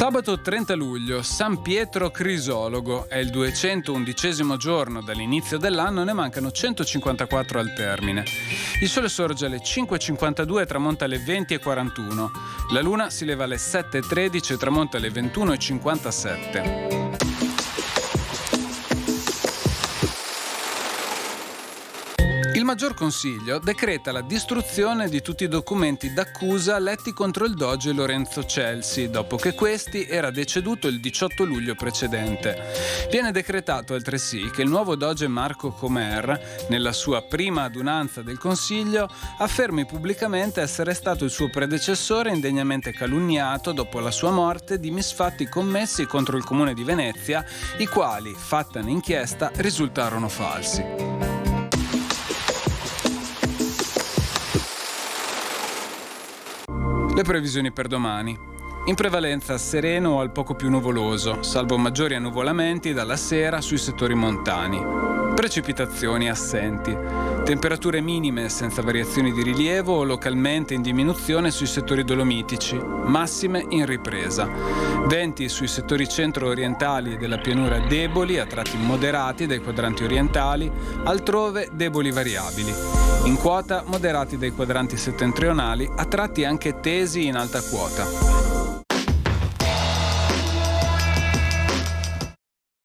Sabato 30 luglio, San Pietro Crisologo, è il 211° giorno dall'inizio dell'anno, ne mancano 154 al termine. Il sole sorge alle 5:52 e tramonta alle 20:41. La luna si leva alle 7:13 e tramonta alle 21:57. Il Maggior Consiglio decreta la distruzione di tutti i documenti d'accusa letti contro il doge Lorenzo Celsi, dopo che questi era deceduto il 18 luglio precedente. Viene decretato altresì che il nuovo doge Marco Comer, nella sua prima adunanza del Consiglio, affermi pubblicamente essere stato il suo predecessore indegnamente calunniato dopo la sua morte di misfatti commessi contro il comune di Venezia, i quali, fatta un'inchiesta, risultarono falsi. Le previsioni per domani. In prevalenza sereno o al poco più nuvoloso, salvo maggiori annuvolamenti dalla sera sui settori montani. Precipitazioni assenti. Temperature minime senza variazioni di rilievo o localmente in diminuzione sui settori dolomitici, massime in ripresa. Venti sui settori centro-orientali della pianura deboli, a tratti moderati dai quadranti orientali, altrove deboli variabili. In quota moderati dai quadranti settentrionali, a tratti anche tesi in alta quota.